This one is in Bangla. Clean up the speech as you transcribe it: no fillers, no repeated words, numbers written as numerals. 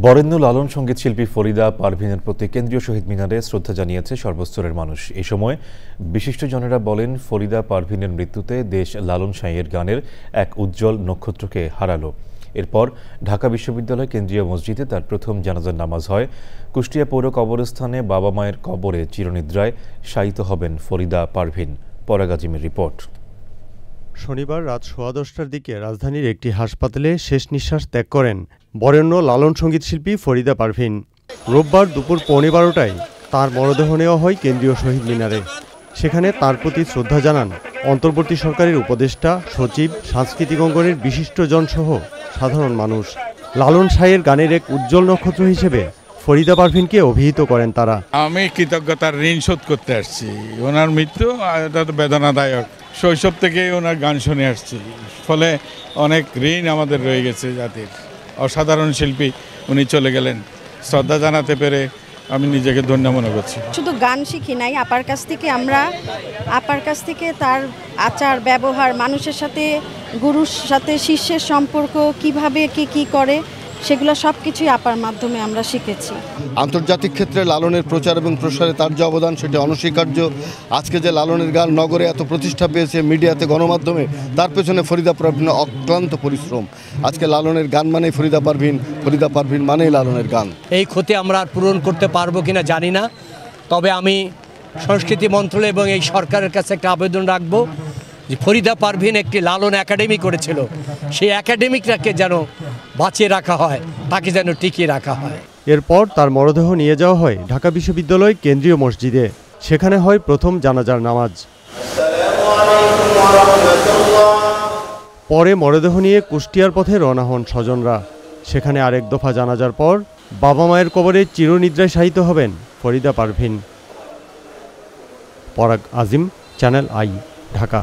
বরেণ্য লালন সঙ্গীত শিল্পী ফরিদা পারভীনের প্রতি কেন্দ্রীয় শহীদ মিনারে শ্রদ্ধা জানিয়েছে সর্বস্তরের মানুষ। এই সময় বিশিষ্টজনেরা বলেন, ফরিদা পারভীনের মৃত্যুতে দেশ লালন সাঁইয়ের গানের এক উজ্জ্বল নক্ষত্রকে হারালো। এরপর ঢাকা বিশ্ববিদ্যালয় কেন্দ্রীয় মসজিদে তার প্রথম জানাজার নামাজ হয়। কুষ্টিয়া পৌর কবরস্থানে বাবা মায়ের কবরে চিরনিদ্রায় শায়িত হবেন ফরিদা পারভীন। পরাগ আজিমের রিপোর্ট। শনিবার রাত 10:15টার দিকে রাজধানীর একটি হাসপাতালে শেষ নিঃশ্বাস ত্যাগ করেন বরেণ্য লালন সঙ্গীত শিল্পী ফরিদা পারভীন। রোববার দুপুর 11:15টায় তাঁর মরদেহ নেওয়া হয় কেন্দ্রীয় শহীদ মিনারে। সেখানে তাঁর প্রতি শ্রদ্ধা জানান অন্তর্বর্তী সরকারের উপদেষ্টা, সচিব, সাংস্কৃতিক অঙ্গনের বিশিষ্টজনসহ সাধারণ মানুষ। লালন সাঁইয়ের গানের এক উজ্জ্বল নক্ষত্র হিসেবে ফরিদা পারভীনকে অভিহিত করেন তারা। আমি কৃতজ্ঞতার ঋণ শোধ করতে আসছি। ওনার মৃত্যু এটা তো বেদনাদায়ক। শৈশব থেকেই ওনার গান শুনে আসছি, ফলে অনেক ঋণ আমাদের রয়ে গেছে জাতির। অসাধারণ শিল্পী, উনি চলে গেলেন। শ্রদ্ধা জানাতে পেরে আমি নিজেকে ধন্য মনে করছি। শুধু গান শিখি নাই, আপার কাছ থেকে তার আচার ব্যবহার, মানুষের সাথে, গুরুর সাথে শিষ্যের সম্পর্ক, কিভাবে কি করে, সেগুলো সব কিছুই আপার মাধ্যমে আমরা শিখেছি। আন্তর্জাতিক ক্ষেত্রে লালনের প্রচার এবং প্রসারে তার যে অবদান সেটা অনস্বীকার্য। আজকে যে লালনের গান নগরে এত প্রতিষ্ঠা পেয়েছে, মিডিয়াতে, গণমাধ্যমে, তার পেছনে ফরিদা পারভীনের অক্লান্ত পরিশ্রম। আজকে লালনের গান মানেই ফরিদা পারভীন মানেই লালনের গান। এই ক্ষতি আমরা আর পূরণ করতে পারবো কিনা জানি না, তবে আমি সংস্কৃতি মন্ত্রণালয় এবং এই সরকারের কাছে একটা আবেদন রাখবো যে ফরিদা পারভীন একটি লালন একাডেমি করেছিল, সেই একাডেমিকটাকে যেন বাঁচিয়ে রাখা হয়, তাকে যেন টিকিয়ে রাখা হয়। এরপর তার মরদেহ নিয়ে যাওয়া হয় ঢাকা বিশ্ববিদ্যালয় কেন্দ্রীয় মসজিদে। সেখানে হয় প্রথম জানাজার নামাজ। পরে মরদেহ নিয়ে কুষ্টিয়ার পথে রওনা হন স্বজনরা। সেখানে আরেক দফা জানাজার পর বাবা মায়ের কবরে চিরনিদ্রায় শায়িত হবেন ফরিদা পারভীন। পরাগ আজিম, চ্যানেল আই, ঢাকা।